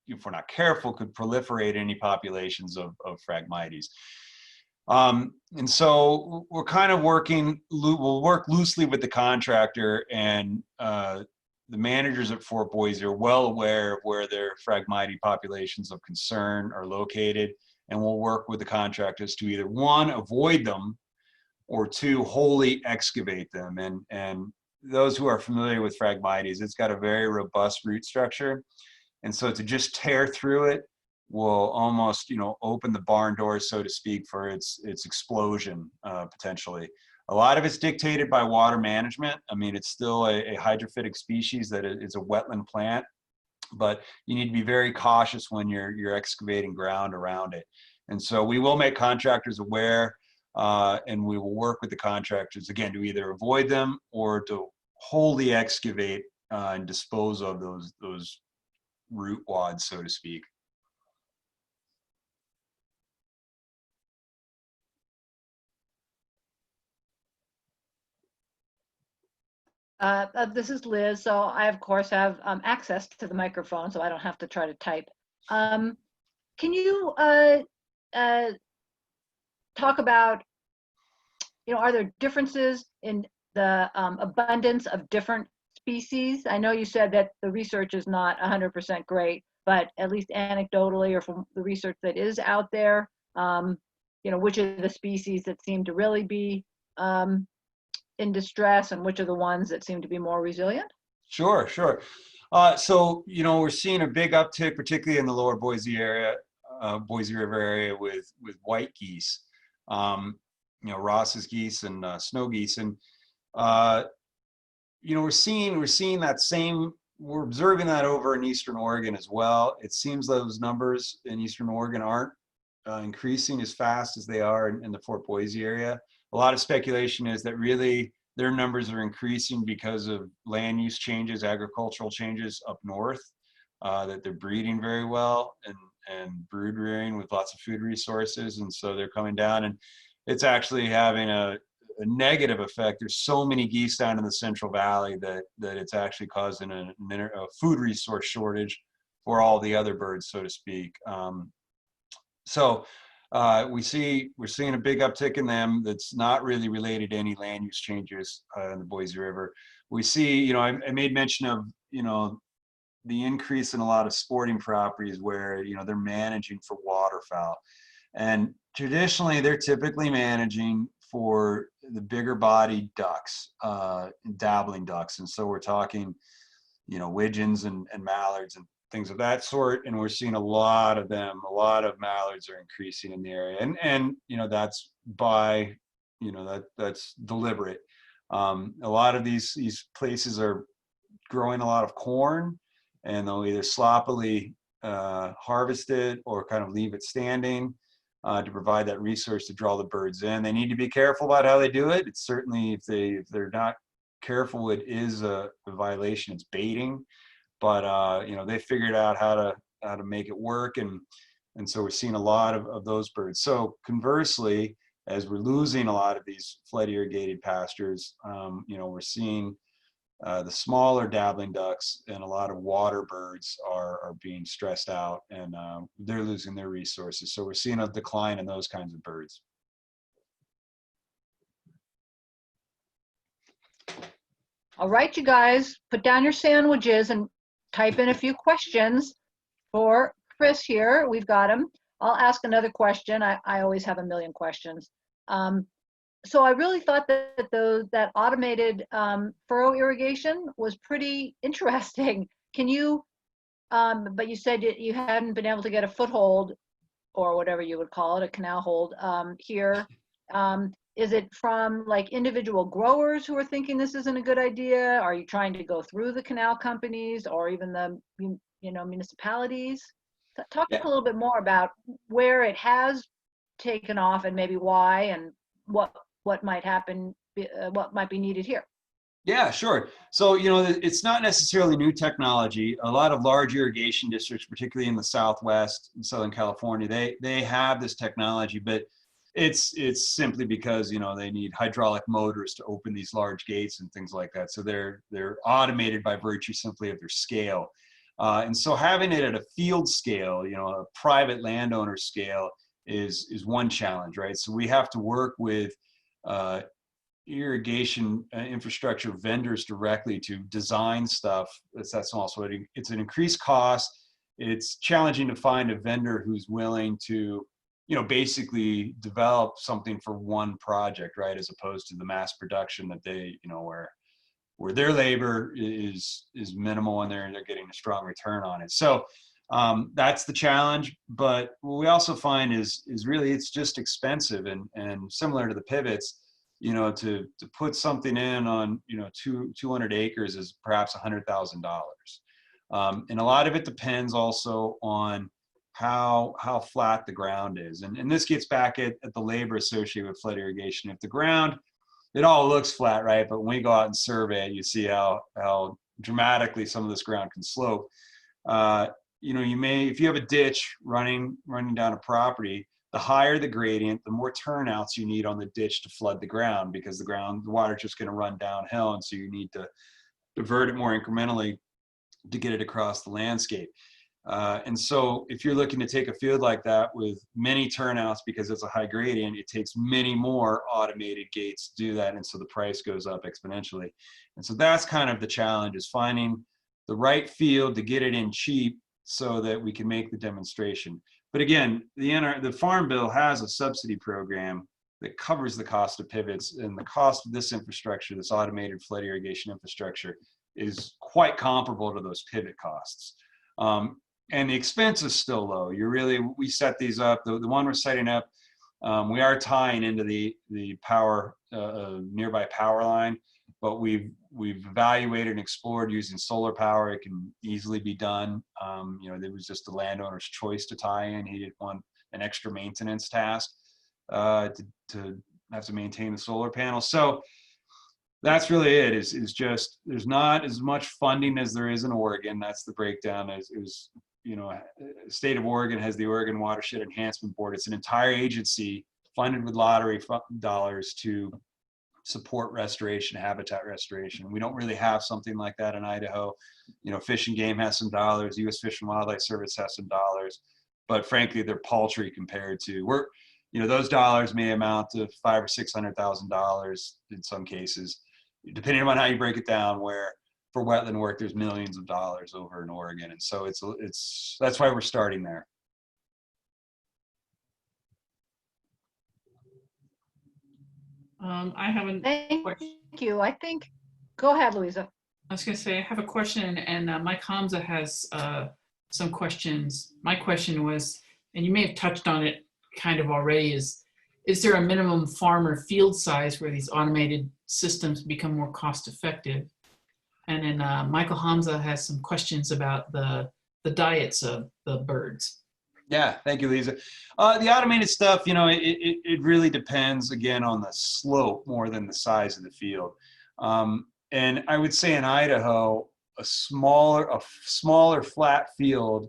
if we're not careful, could proliferate any populations of Phragmites. And so we're kind of we'll work loosely with the contractor, and the managers at Fort Boise are well aware of where their Phragmite populations of concern are located, and we'll work with the contractors to either, one, avoid them, or two, wholly excavate them. And those who are familiar with Phragmites, it's got a very robust root structure, and so to just tear through it will almost, open the barn doors, so to speak, for its explosion potentially. A lot of it's dictated by water management. I mean, it's still a hydrophytic species that is a wetland plant, but you need to be very cautious when you're excavating ground around it. And so we will make contractors aware, and we will work with the contractors, again, to either avoid them or to wholly excavate and dispose of those root wads, so to speak. This is Liz, so I of course have access to the microphone, so I don't have to try to type. Can you talk about, are there differences in the abundance of different species? I know you said that the research is not 100% great, but at least anecdotally or from the research that is out there, which are the species that seem to really be in distress, and which are the ones that seem to be more resilient? Sure. So, we're seeing a big uptick, particularly in the lower Boise area, Boise River area, with white geese, Ross's geese and snow geese. And, we're seeing that same, we're observing that over in Eastern Oregon as well. It seems those numbers in Eastern Oregon aren't increasing as fast as they are in the Fort Boise area. A lot of speculation is that really their numbers are increasing because of land use changes, agricultural changes up north, that they're breeding very well and brood rearing with lots of food resources. And so they're coming down, and it's actually having a negative effect. There's so many geese down in the Central Valley that it's actually causing a food resource shortage for all the other birds, so to speak. We're seeing a big uptick in them that's not really related to any land use changes in the Boise River. We see, I made mention of, the increase in a lot of sporting properties where, they're managing for waterfowl. And traditionally, they're typically managing for the bigger bodied ducks, dabbling ducks. And so we're talking, widgeons and mallards and things of that sort, and we're seeing a lot of them. A lot of mallards are increasing in the area, and that's by, that's deliberate. A lot of these places are growing a lot of corn, and they'll either sloppily harvest it or kind of leave it standing to provide that resource to draw the birds in. They need to be careful about how they do it. It's certainly, if they're not careful. It is a violation. It's baiting, but you know, they figured out how to make it work, and so we're seeing a lot of those birds. So conversely, as we're losing a lot of these flood irrigated pastures, you know, we're seeing the smaller dabbling ducks and a lot of water birds are being stressed out, and they're losing their resources. So we're seeing a decline in those kinds of birds. All right, you guys, put down your sandwiches and type in a few questions for Chris here. We've got him. I'll ask another question. I always have a million questions. So I really thought that automated furrow irrigation was pretty interesting. Can you, but you said you hadn't been able to get a foothold, or whatever you would call it, a canal hold here. Is it from like individual growers who are thinking this isn't a good idea? Are you trying to go through the canal companies or even the municipalities? Talk a little bit more about where it has taken off and maybe why, and what might happen, what might be needed here. Yeah, sure. So, you know, it's not necessarily new technology. A lot of large irrigation districts, particularly in the Southwest and Southern California, they have this technology, but it's simply because, you know, they need hydraulic motors to open these large gates and things like that. So they're automated by virtue simply of their scale. And so having it at a field scale, you know, a private landowner scale is one challenge, right? So we have to work with irrigation infrastructure vendors directly to design stuff that's that small. So it's an increased cost. It's challenging to find a vendor who's willing to, you know, basically develop something for one project, right? As opposed to the mass production that they, you know, where their labor is minimal and they're getting a strong return on it. So that's the challenge. But what we also find is really it's just expensive, and similar to the pivots, you know, to put something in on, you know, 200 acres is perhaps $100,000. And a lot of it depends also on how flat the ground is. And this gets back at the labor associated with flood irrigation. If the ground, it all looks flat, right? But when we go out and survey it, you see how dramatically some of this ground can slope. You know, if you have a ditch running down a property, the higher the gradient, the more turnouts you need on the ditch to flood the ground, because the water's just going to run downhill, and so you need to divert it more incrementally to get it across the landscape. And so if you're looking to take a field like that with many turnouts because it's a high gradient, it takes many more automated gates to do that, and so the price goes up exponentially. And so that's kind of the challenge, is finding the right field to get it in cheap so that we can make the demonstration. But again, the Farm Bill has a subsidy program that covers the cost of pivots, and the cost of this infrastructure, this automated flood irrigation infrastructure, is quite comparable to those pivot costs. And the expense is still low. We set these up, the one we're setting up, we are tying into the power, nearby power line, but we've evaluated and explored using solar power. It can easily be done. You know, it was just the landowner's choice to tie in. He didn't want an extra maintenance task to have to maintain the solar panel. So that's really it. Is just there's not as much funding as there is in Oregon. That's the breakdown. Is you know, the state of Oregon has the Oregon Watershed Enhancement Board. It's an entire agency funded with lottery dollars to support restoration, habitat restoration. We don't really have something like that in Idaho. You know, Fish and Game has some dollars, U.S. Fish and Wildlife Service has some dollars, but frankly, they're paltry compared to you know, those dollars may amount to $500,000 or $600,000 in some cases, depending on how you break it down, where for wetland work, there's millions of dollars over in Oregon. And so that's why we're starting there. I have a Thank question. you. Go ahead, Louisa. I was going to say, I have a question, and Mike Hamza has some questions. My question was, and you may have touched on it kind of already, is there a minimum farm or field size where these automated systems become more cost effective? And then Michael Hamza has some questions about the diets of the birds. Yeah, thank you, Lisa. The automated stuff, you know, it really depends, again, on the slope more than the size of the field. And I would say in Idaho, a smaller flat field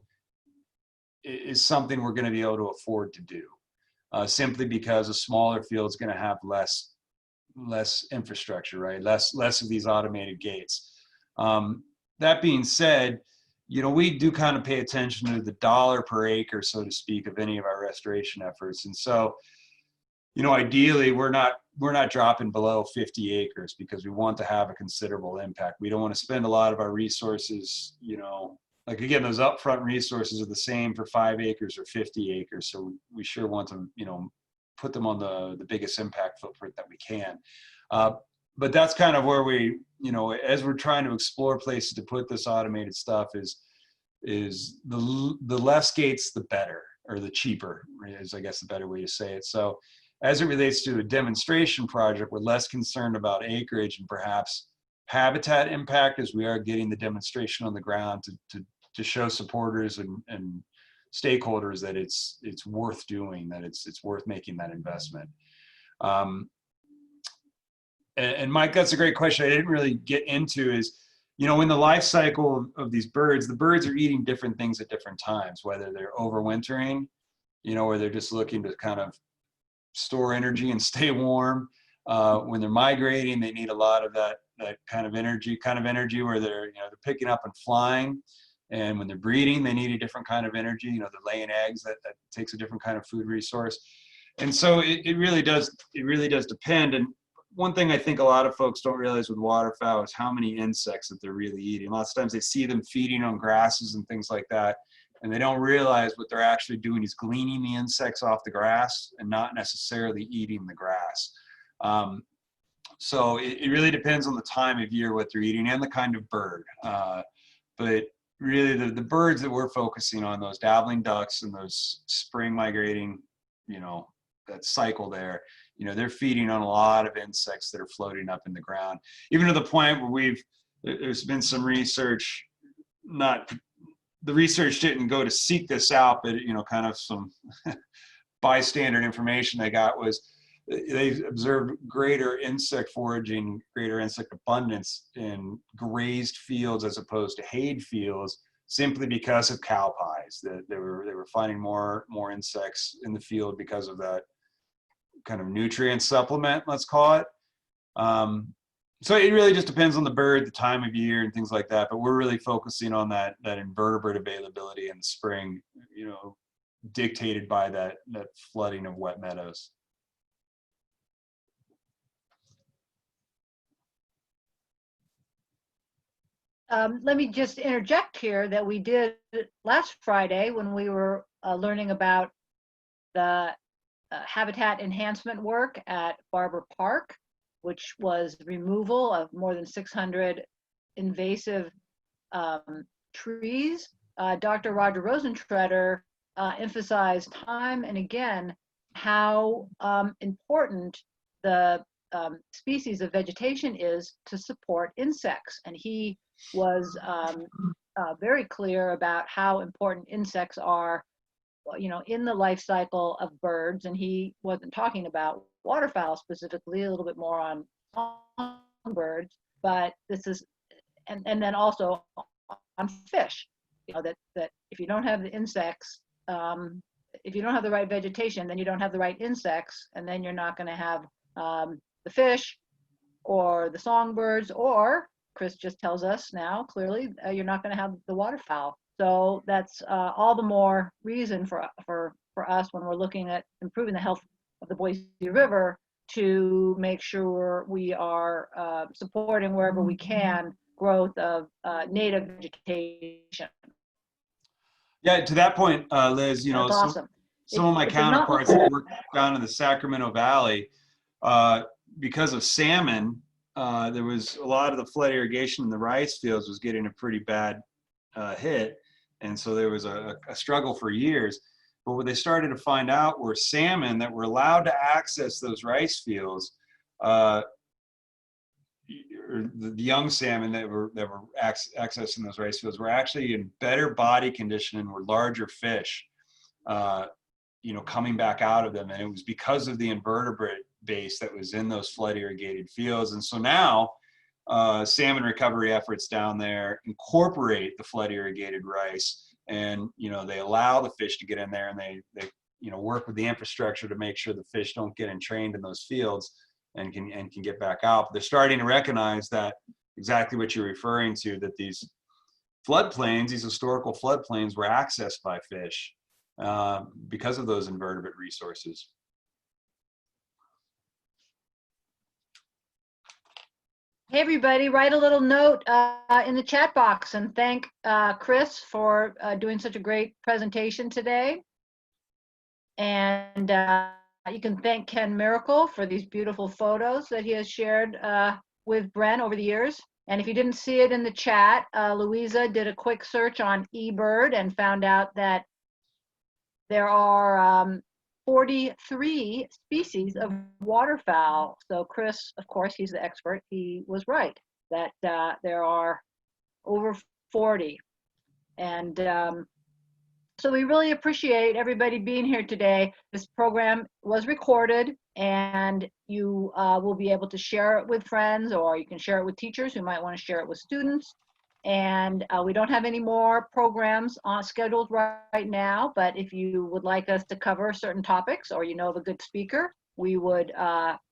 is something we're going to be able to afford to do, simply because a smaller field is going to have less infrastructure, right? Less of these automated gates. That being said, you know, we do kind of pay attention to the dollar per acre, so to speak, of any of our restoration efforts. And so, you know, ideally we're not dropping below 50 acres because we want to have a considerable impact. We don't want to spend a lot of our resources, you know, like again, those upfront resources are the same for 5 acres or 50 acres. So we sure want to, you know, put them on the biggest impact footprint that we can. But that's kind of where we, you know, as we're trying to explore places to put this automated stuff is the less gates, the better, or the cheaper is, I guess, the better way to say it. So as it relates to a demonstration project, we're less concerned about acreage and perhaps habitat impact, as we are getting the demonstration on the ground to show supporters and stakeholders that it's worth doing, that it's worth making that investment. And Mike, that's a great question. I didn't really get into is, you know, in the life cycle of these birds, the birds are eating different things at different times, whether they're overwintering, you know, or they're just looking to kind of store energy and stay warm. When they're migrating, they need a lot of that kind of energy where they're, you know, they're picking up and flying. And when they're breeding, they need a different kind of energy. You know, they're laying eggs, that takes a different kind of food resource. And so it really does depend. And one thing I think a lot of folks don't realize with waterfowl is how many insects that they're really eating. Lots of times they see them feeding on grasses and things like that, and they don't realize what they're actually doing is gleaning the insects off the grass and not necessarily eating the grass. So it really depends on the time of year, what they're eating, and the kind of bird. But really the birds that we're focusing on, those dabbling ducks and those spring migrating, you know, that cycle there, you know, they're feeding on a lot of insects that are floating up in the ground, even to the point where there's been some research, the research didn't go to seek this out, but, you know, kind of some bystander information they got was they observed greater insect foraging, greater insect abundance in grazed fields as opposed to hayed fields, simply because of cow pies. That they were finding more insects in the field because of that kind of nutrient supplement, let's call it. So it really just depends on the bird, the time of year, and things like that. But we're really focusing on that invertebrate availability in the spring, you know, dictated by that flooding of wet meadows. Let me just interject here that we did last Friday when we were learning about the habitat enhancement work at Barber Park, which was removal of more than 600 invasive trees. Dr. Roger Rosentreter emphasized time and again how important the species of vegetation is to support insects. And he was very clear about how important insects are, you know, in the life cycle of birds. And he wasn't talking about waterfowl specifically, a little bit more on songbirds, but this is, and then also on fish, you know, that if you don't have the insects, if you don't have the right vegetation, then you don't have the right insects, and then you're not going to have the fish or the songbirds, or Chris just tells us now clearly you're not going to have the waterfowl. So that's all the more reason for us when we're looking at improving the health of the Boise River to make sure we are supporting wherever we can growth of native vegetation. Yeah, to that point, Liz, you know, that's awesome. Some of my counterparts that work down in the Sacramento Valley, because of salmon, there was a lot of the flood irrigation in the rice fields was getting a pretty bad hit. And so there was a struggle for years. But what they started to find out were salmon that were allowed to access those rice fields, the young salmon that were accessing those rice fields were actually in better body condition and were larger fish, you know, coming back out of them. And it was because of the invertebrate base that was in those flood irrigated fields. And so now salmon recovery efforts down there incorporate the flood irrigated rice, and they allow the fish to get in there, and they work with the infrastructure to make sure the fish don't get entrained in those fields and can get back out. But they're starting to recognize that exactly what you're referring to, that these floodplains, these historical floodplains, were accessed by fish because of those invertebrate resources. Hey, everybody, write a little note in the chat box and thank Chris for doing such a great presentation today. And you can thank Ken Miracle for these beautiful photos that he has shared with Bren over the years. And if you didn't see it in the chat, Louisa did a quick search on eBird and found out that there are 43 species of waterfowl. So Chris, of course, he's the expert. He was right that there are over 40. And so we really appreciate everybody being here today. This program was recorded, and you will be able to share it with friends, or you can share it with teachers who might want to share it with students. And we don't have any more programs scheduled right now, but if you would like us to cover certain topics, or of a good speaker, we would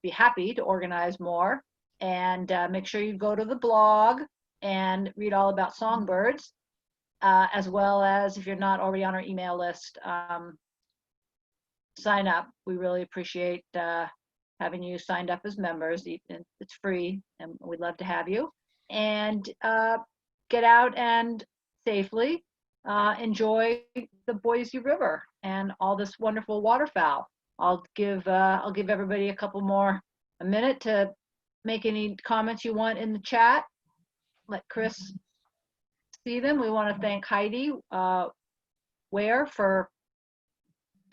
be happy to organize more. And make sure you go to the blog and read all about songbirds, as well as, if you're not already on our email list, sign up. We really appreciate having you signed up as members. It's free, and we'd love to have you. And get out and safely enjoy the Boise River and all this wonderful waterfowl. I'll give everybody a minute to make any comments you want in the chat. Let Chris see them. We want to thank Heidi Ware for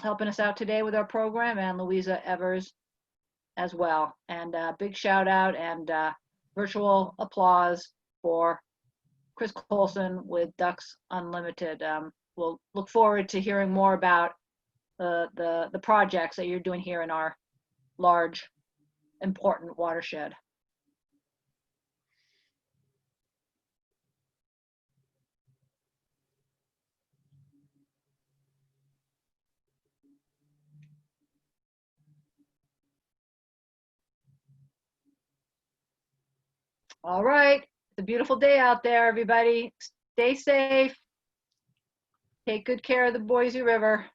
helping us out today with our program, and Louisa Evers as well. And big shout out and virtual applause for Chris Colson with Ducks Unlimited. We'll look forward to hearing more about the projects that you're doing here in our large, important watershed. All right, it's a beautiful day out there, everybody. Stay safe. Take good care of the Boise River.